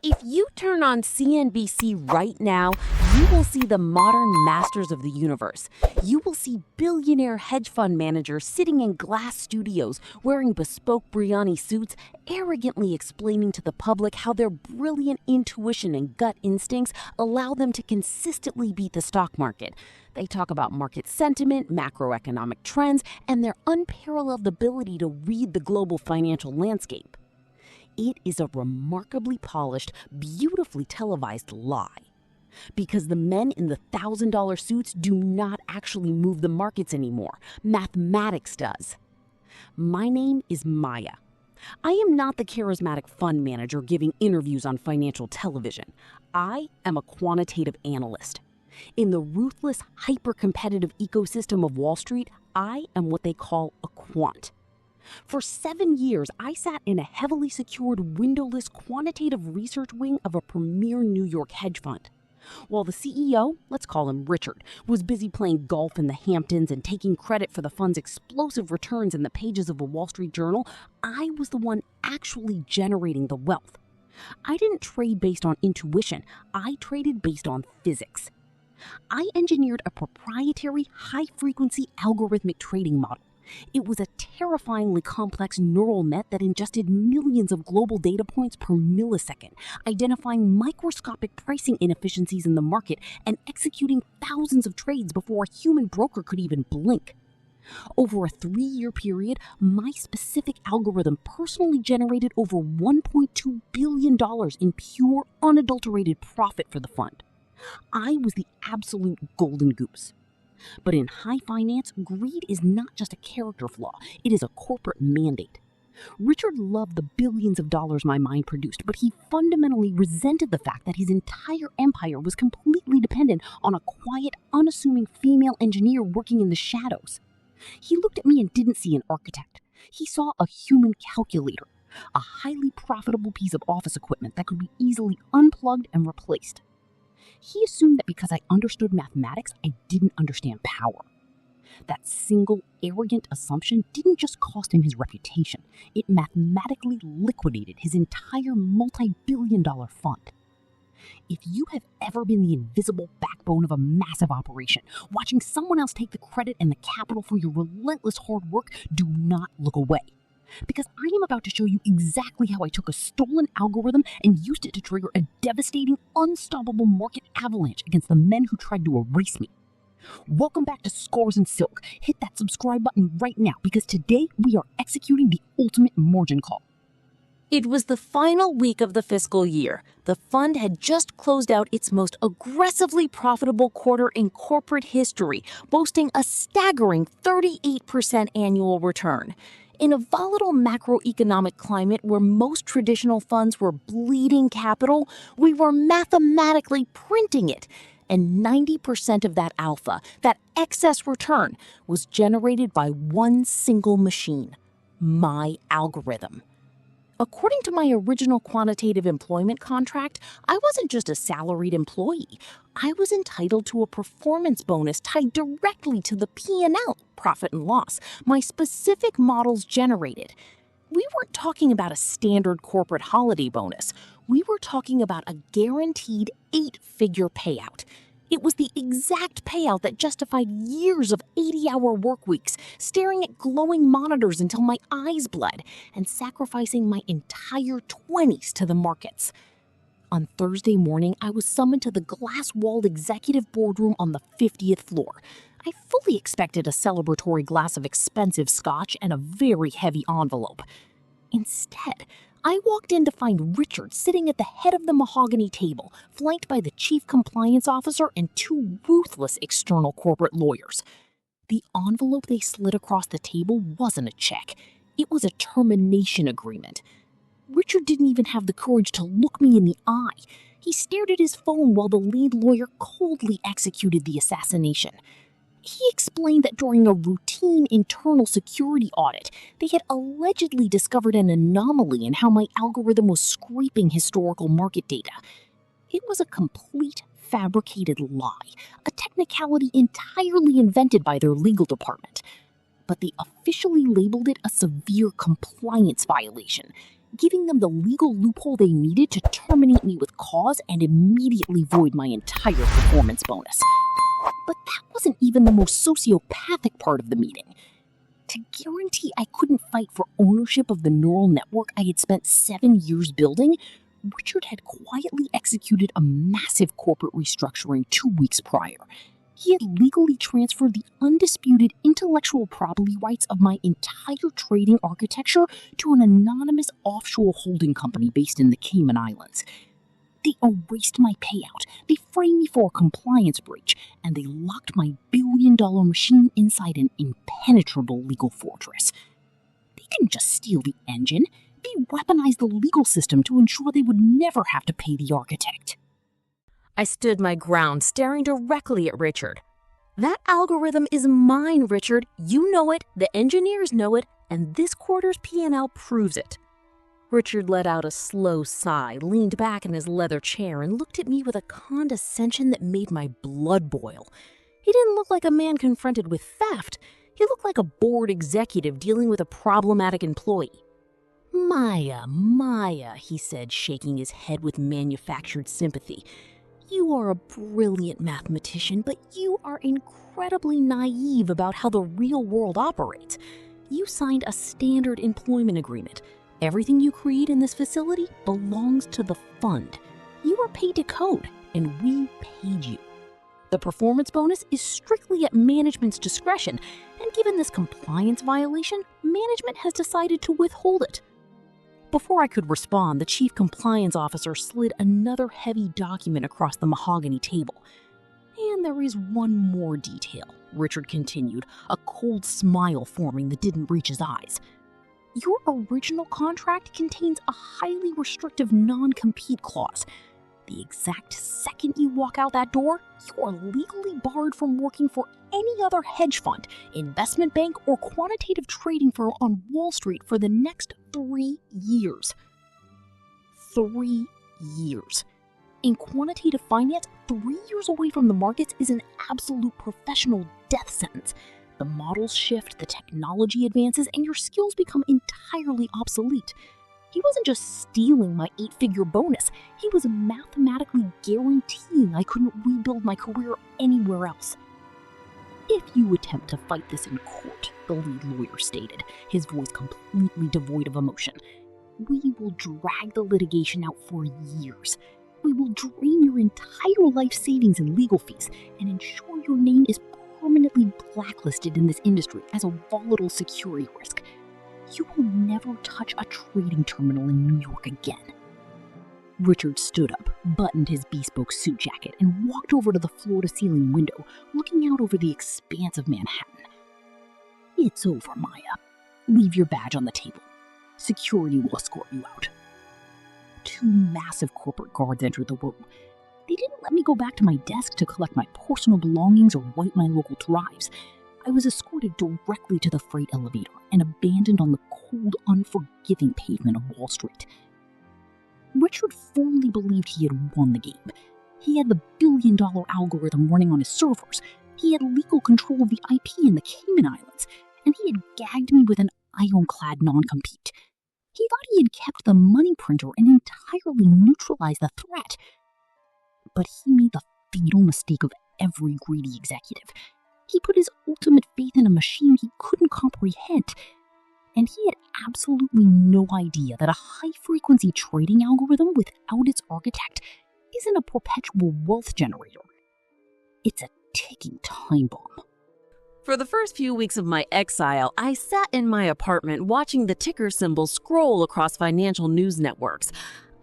If you turn on CNBC right now, you will see the modern masters of the universe. You will see billionaire hedge fund managers sitting in glass studios, wearing bespoke biryani suits, arrogantly explaining to the public how their brilliant intuition and gut instincts allow them to consistently beat the stock market. They talk about market sentiment, macroeconomic trends, and their unparalleled ability to read the global financial landscape. It is a remarkably polished, beautifully televised lie. Because the men in the $1,000 suits do not actually move the markets anymore. Mathematics does. My name is Maya. I am not the charismatic fund manager giving interviews on financial television. I am a quantitative analyst. In the ruthless, hyper-competitive ecosystem of Wall Street, I am what they call a quant. For 7 years, I sat in a heavily secured, windowless quantitative research wing of a premier New York hedge fund. While the CEO, let's call him Richard, was busy playing golf in the Hamptons and taking credit for the fund's explosive returns in the pages of a Wall Street journal, I was the one actually generating the wealth. I didn't trade based on intuition, I traded based on physics. I engineered a proprietary, high-frequency algorithmic trading model. It was a terrifyingly complex neural net that ingested millions of global data points per millisecond, identifying microscopic pricing inefficiencies in the market and executing thousands of trades before a human broker could even blink. Over a 3-year period, my specific algorithm personally generated over $1.2 billion in pure, unadulterated profit for the fund. I was the absolute golden goose. But in high finance, greed is not just a character flaw, it is a corporate mandate. Richard loved the billions of dollars my mind produced, but he fundamentally resented the fact that his entire empire was completely dependent on a quiet, unassuming female engineer working in the shadows. He looked at me and didn't see an architect. He saw a human calculator, a highly profitable piece of office equipment that could be easily unplugged and replaced. He assumed that because I understood mathematics, I didn't understand power. That single, arrogant assumption didn't just cost him his reputation. It mathematically liquidated his entire multi-billion-dollar fund. If you have ever been the invisible backbone of a massive operation, watching someone else take the credit and the capital for your relentless hard work, do not look away. Because I am about to show you exactly how I took a stolen algorithm and used it to trigger a devastating, unstoppable market avalanche against the men who tried to erase me. Welcome back to Scores and Silk. Hit that subscribe button right now because today we are executing the ultimate margin call. It was the final week of the fiscal year. The fund had just closed out its most aggressively profitable quarter in corporate history, boasting a staggering 38% annual return. In a volatile macroeconomic climate where most traditional funds were bleeding capital, we were mathematically printing it. And 90% of that alpha, that excess return, was generated by one single machine, my algorithm. According to my original quantitative employment contract, I wasn't just a salaried employee. I was entitled to a performance bonus tied directly to the P&L, profit and loss, my specific models generated. We weren't talking about a standard corporate holiday bonus. We were talking about a guaranteed 8-figure payout. It was the exact payout that justified years of 80-hour work weeks, staring at glowing monitors until my eyes bled, and sacrificing my entire 20s to the markets. On Thursday morning, I was summoned to the glass-walled executive boardroom on the 50th floor. I fully expected a celebratory glass of expensive scotch and a very heavy envelope. Instead, I walked in to find Richard sitting at the head of the mahogany table, flanked by the chief compliance officer and 2 ruthless external corporate lawyers. The envelope they slid across the table wasn't a check. It was a termination agreement. Richard didn't even have the courage to look me in the eye. He stared at his phone while the lead lawyer coldly executed the assassination. He explained that during a routine internal security audit, they had allegedly discovered an anomaly in how my algorithm was scraping historical market data. It was a complete fabricated lie, a technicality entirely invented by their legal department. But they officially labeled it a severe compliance violation. giving them the legal loophole they needed to terminate me with cause and immediately void my entire performance bonus. But that wasn't even the most sociopathic part of the meeting. To guarantee I couldn't fight for ownership of the neural network I had spent 7 years building, Richard had quietly executed a massive corporate restructuring 2 weeks prior. He had legally transferred the undisputed intellectual property rights of my entire trading architecture to an anonymous offshore holding company based in the Cayman Islands. They erased my payout, they framed me for a compliance breach, and they locked my billion-dollar machine inside an impenetrable legal fortress. They didn't just steal the engine, they weaponized the legal system to ensure they would never have to pay the architect. I stood my ground, staring directly at Richard. That algorithm is mine, Richard. You know it, the engineers know it, and this quarter's P&L proves it. Richard let out a slow sigh, leaned back in his leather chair, and looked at me with a condescension that made my blood boil. He didn't look like a man confronted with theft. He looked like a bored executive dealing with a problematic employee. Maya, he said, shaking his head with manufactured sympathy. You are a brilliant mathematician, but you are incredibly naive about how the real world operates. You signed a standard employment agreement. Everything you create in this facility belongs to the fund. You are paid to code, and we paid you. The performance bonus is strictly at management's discretion, and given this compliance violation, management has decided to withhold it. Before I could respond, the chief compliance officer slid another heavy document across the mahogany table. And there is one more detail, Richard continued, a cold smile forming that didn't reach his eyes. Your original contract contains a highly restrictive non-compete clause. The exact second you walk out that door, you are legally barred from working for any other hedge fund, investment bank, or quantitative trading firm on Wall Street for the next 3 years. 3 years. In quantitative finance, 3 years away from the markets is an absolute professional death sentence. The models shift, the technology advances, and your skills become entirely obsolete. He wasn't just stealing my 8-figure bonus, he was mathematically guaranteeing I couldn't rebuild my career anywhere else. If you attempt to fight this in court, the lead lawyer stated, his voice completely devoid of emotion, we will drag the litigation out for years. We will drain your entire life savings in legal fees and ensure your name is permanently blacklisted in this industry as a volatile security risk. You will never touch a trading terminal in New York again. Richard stood up, buttoned his bespoke suit jacket, and walked over to the floor-to-ceiling window, looking out over the expanse of Manhattan. It's over, Maya. Leave your badge on the table. Security will escort you out. 2 massive corporate guards entered the room. They didn't let me go back to my desk to collect my personal belongings or wipe my local drives. I was escorted directly to the freight elevator and abandoned on the cold, unforgiving pavement of Wall Street. Richard firmly believed he had won the game. He had the billion-dollar algorithm running on his servers. He had legal control of the IP in the Cayman Islands, and he had gagged me with an ironclad non-compete. He thought he had kept the money printer and entirely neutralized the threat. But he made the fatal mistake of every greedy executive. He put his ultimate faith in a machine he couldn't comprehend, and he had absolutely no idea that a high-frequency trading algorithm without its architect isn't a perpetual wealth generator. It's a ticking time bomb. For the first few weeks of my exile, I sat in my apartment watching the ticker symbols scroll across financial news networks.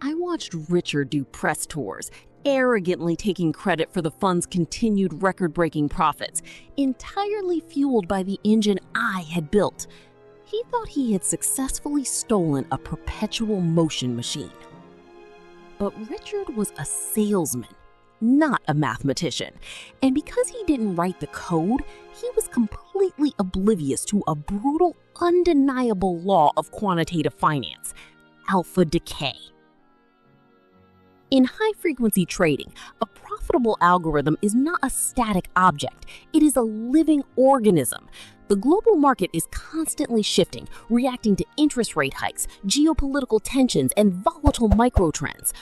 I watched Richard do press tours, arrogantly taking credit for the fund's continued record-breaking profits, entirely fueled by the engine I had built. He thought he had successfully stolen a perpetual motion machine. But Richard was a salesman, not a mathematician. And because he didn't write the code, he was completely oblivious to a brutal, undeniable law of quantitative finance, alpha decay. In high-frequency trading, a profitable algorithm is not a static object. It is a living organism. The global market is constantly shifting, reacting to interest rate hikes, geopolitical tensions, and volatile microtrends.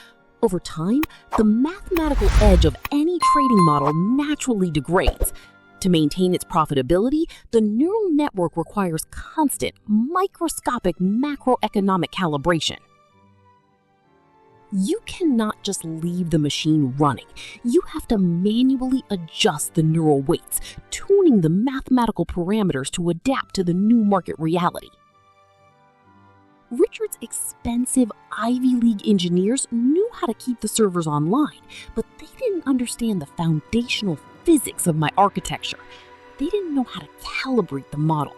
Over time, the mathematical edge of any trading model naturally degrades. To maintain its profitability, the neural network requires constant, microscopic macroeconomic calibration. You cannot just leave the machine running. You have to manually adjust the neural weights, tuning the mathematical parameters to adapt to the new market reality. Richard's expensive Ivy League engineers knew how to keep the servers online, but they didn't understand the foundational physics of my architecture. They didn't know how to calibrate the model.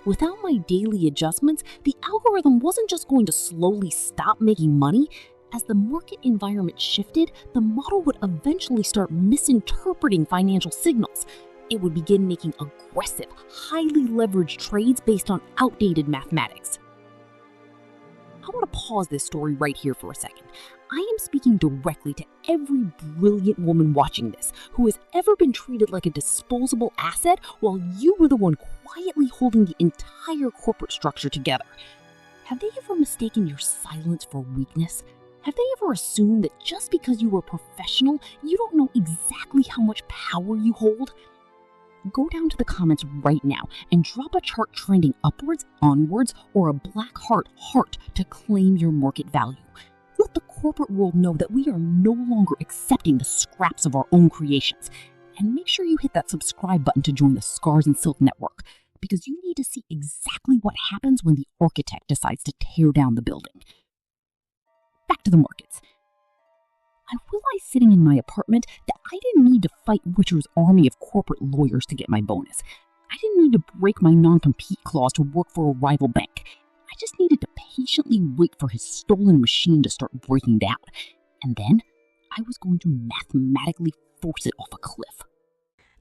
Without my daily adjustments, the algorithm wasn't just going to slowly stop making money. As the market environment shifted, the model would eventually start misinterpreting financial signals. It would begin making aggressive, highly leveraged trades based on outdated mathematics. I want to pause this story right here for a second. I am speaking directly to every brilliant woman watching this who has ever been treated like a disposable asset while you were the one quietly holding the entire corporate structure together. Have they ever mistaken your silence for weakness? Have they ever assumed that just because you were professional, you don't know exactly how much power you hold? Go down to the comments right now and drop a chart trending upwards, onwards, or a black heart to claim your market value. Let the corporate world know that we are no longer accepting the scraps of our own creations. And make sure you hit that subscribe button to join the Scars and Silk Network, because you need to see exactly what happens when the architect decides to tear down the building. Back to the markets. I realized sitting in my apartment that I didn't need to fight Richard's army of corporate lawyers to get my bonus. I didn't need to break my non-compete clause to work for a rival bank. I just needed to patiently wait for his stolen machine to start breaking down. And then I was going to mathematically force it off a cliff.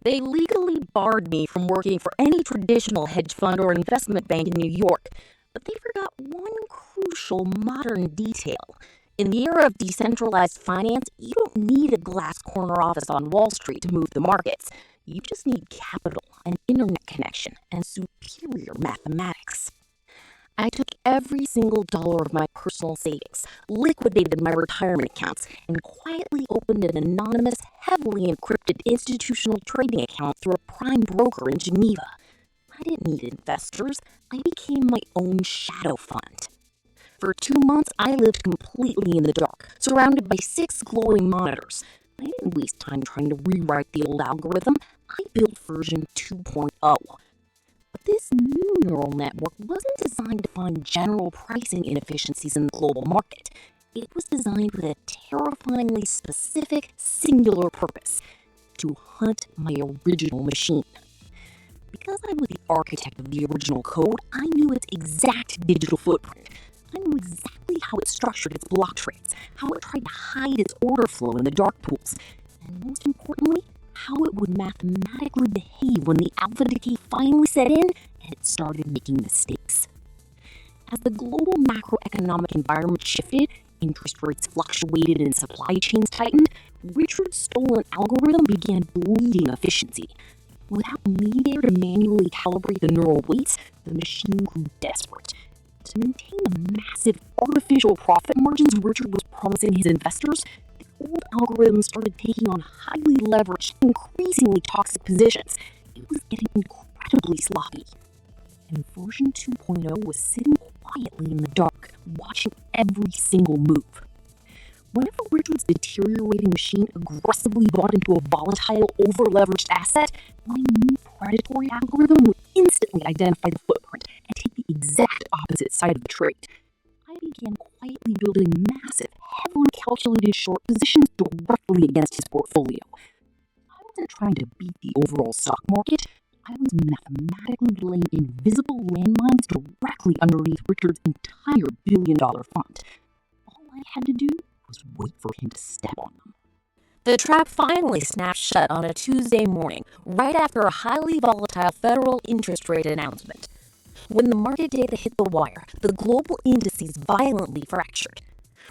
They legally barred me from working for any traditional hedge fund or investment bank in New York, but they forgot one crucial modern detail. In the era of decentralized finance, you don't need a glass corner office on Wall Street to move the markets. You just need capital, an internet connection, and superior mathematics. I took every single dollar of my personal savings, liquidated my retirement accounts, and quietly opened an anonymous, heavily encrypted institutional trading account through a prime broker in Geneva. I didn't need investors. I became my own shadow fund. For 2 months, I lived completely in the dark, surrounded by 6 glowing monitors. I didn't waste time trying to rewrite the old algorithm. I built version 2.0. But this new neural network wasn't designed to find general pricing inefficiencies in the global market. It was designed with a terrifyingly specific, singular purpose: to hunt my original machine. Because I was the architect of the original code, I knew its exact digital footprint. I knew exactly how it structured its block trades, how it tried to hide its order flow in the dark pools, and most importantly, how it would mathematically behave when the alpha decay finally set in and it started making mistakes. As the global macroeconomic environment shifted, interest rates fluctuated and supply chains tightened, Richard's stolen algorithm began bleeding efficiency. Without me there to manually calibrate the neural weights, the machine grew desperate. To maintain the massive artificial profit margins Richard was promising his investors, the old algorithm started taking on highly leveraged, increasingly toxic positions. It was getting incredibly sloppy. And version 2.0 was sitting quietly in the dark, watching every single move. Whenever Richard's deteriorating machine aggressively bought into a volatile, over-leveraged asset, my new predatory algorithm would instantly identify the footprint and take the exact opposite side of the trade. I began quietly building massive, heavily calculated short positions directly against his portfolio. I wasn't trying to beat the overall stock market. I was mathematically laying invisible landmines directly underneath Richard's entire billion-dollar fund. All I had to do was wait for him to step on them. The trap finally snapped shut on a Tuesday morning, right after a highly volatile federal interest rate announcement. When the market data hit the wire, the global indices violently fractured.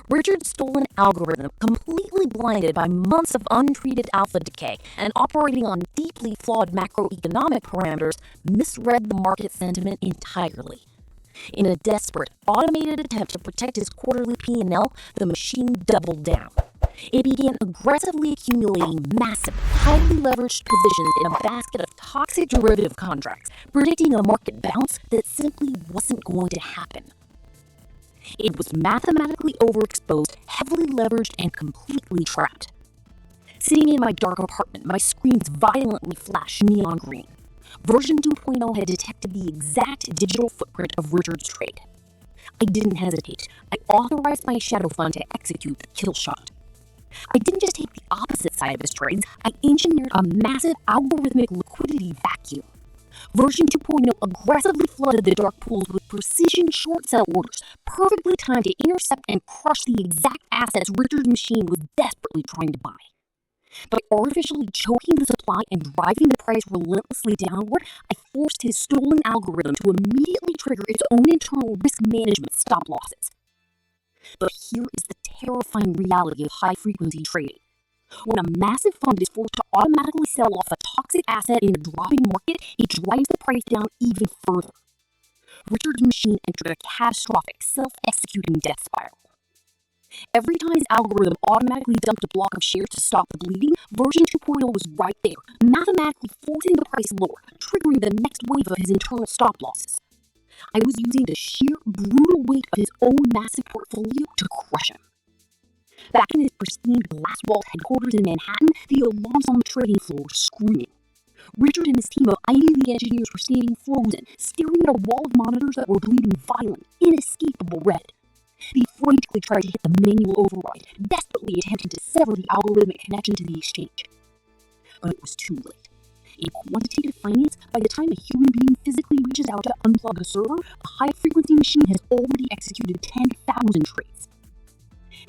Richard's stolen algorithm, completely blinded by months of untreated alpha decay and operating on deeply flawed macroeconomic parameters, misread the market sentiment entirely. In a desperate, automated attempt to protect his quarterly P&L, the machine doubled down. It began aggressively accumulating massive, highly leveraged positions in a basket of toxic derivative contracts, predicting a market bounce that simply wasn't going to happen. It was mathematically overexposed, heavily leveraged, and completely trapped. Sitting in my dark apartment, my screens violently flashed neon green. Version 2.0 had detected the exact digital footprint of Richard's trade. I didn't hesitate. I authorized my shadow fund to execute the kill shot. I didn't just take the opposite side of his trades, I engineered a massive algorithmic liquidity vacuum. Version 2.0 aggressively flooded the dark pools with precision short sell orders, perfectly timed to intercept and crush the exact assets Richard's machine was desperately trying to buy. By artificially choking the supply and driving the price relentlessly downward, I forced his stolen algorithm to immediately trigger its own internal risk management stop losses. But here is the terrifying reality of high-frequency trading. When a massive fund is forced to automatically sell off a toxic asset in a dropping market, it drives the price down even further. Richard's machine entered a catastrophic, self-executing death spiral. Every time his algorithm automatically dumped a block of shares to stop the bleeding, version 2.0 was right there, mathematically forcing the price lower, triggering the next wave of his internal stop losses. I was using the sheer, brutal weight of his own massive portfolio to crush him. Back in his pristine glass-walled headquarters in Manhattan, the alarms on the trading floor were screaming. Richard and his team of Ivy League engineers were standing frozen, staring at a wall of monitors that were bleeding violent, inescapable red. They frantically tried to hit the manual override, desperately attempting to sever the algorithmic connection to the exchange. But it was too late. In quantitative finance, by the time a human being physically reaches out to unplug a server, a high-frequency machine has already executed 10,000 trades.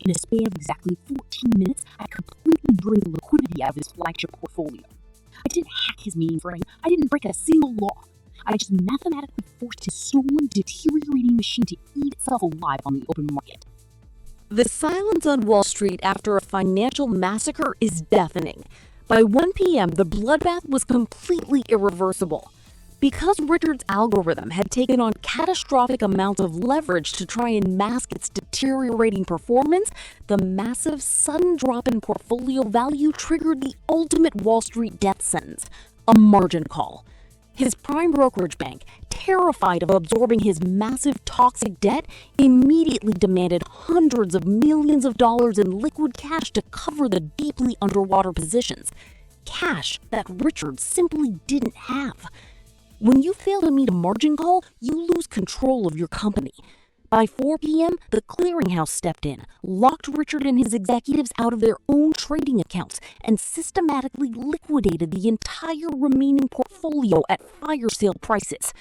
In a span of exactly 14 minutes, I completely drained the liquidity out of his flagship portfolio. I didn't hack his mainframe. I didn't break a single law. I just mathematically forced his stolen, deteriorating machine to eat itself alive on the open market. The silence on Wall Street after a financial massacre is deafening. By 1 p.m., the bloodbath was completely irreversible. Because Richard's algorithm had taken on catastrophic amounts of leverage to try and mask its deteriorating performance, the massive sudden drop in portfolio value triggered the ultimate Wall Street death sentence, a margin call. His prime brokerage bank, terrified of absorbing his massive toxic debt, immediately demanded hundreds of millions of dollars in liquid cash to cover the deeply underwater positions. Cash that Richard simply didn't have. When you fail to meet a margin call, you lose control of your company. By 4 p.m., the clearinghouse stepped in, locked Richard and his executives out of their own trading accounts, and systematically liquidated the entire remaining portfolio at fire sale prices.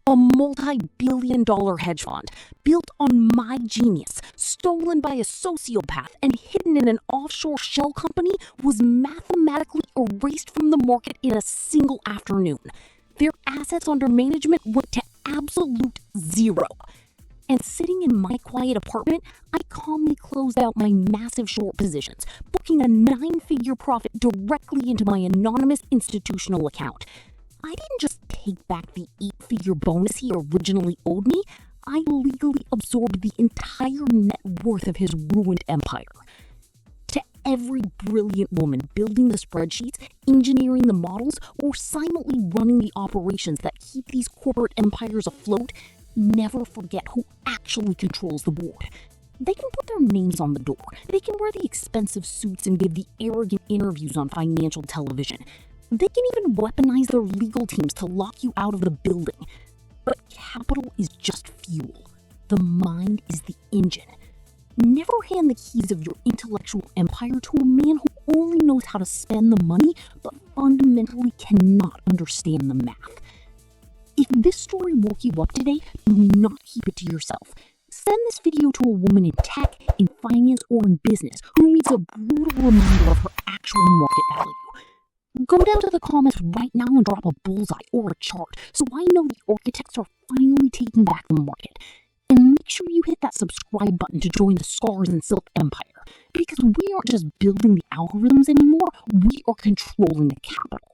A multi-billion-dollar hedge fund, built on my genius, stolen by a sociopath, and hidden in an offshore shell company, was mathematically erased from the market in a single afternoon. Their assets under management went to absolute zero. And sitting in my quiet apartment, I calmly closed out my massive short positions, booking a 9-figure profit directly into my anonymous institutional account. I didn't just take back the 8-figure bonus he originally owed me, I legally absorbed the entire net worth of his ruined empire. To every brilliant woman building the spreadsheets, engineering the models, or silently running the operations that keep these corporate empires afloat, never forget who actually controls the board. They can put their names on the door. They can wear the expensive suits and give the arrogant interviews on financial television. They can even weaponize their legal teams to lock you out of the building. But capital is just fuel. The mind is the engine. Never hand the keys of your intellectual empire to a man who only knows how to spend the money, but fundamentally cannot understand the math. If this story woke you up today, do not keep it to yourself. Send this video to a woman in tech, in finance, or in business who needs a brutal reminder of her actual market value. Go down to the comments right now and drop a bullseye or a chart so I know the architects are finally taking back the market. And make make sure you hit that subscribe button to join the Scars and Silk Empire. Because we aren't just building the algorithms anymore, we are controlling the capital.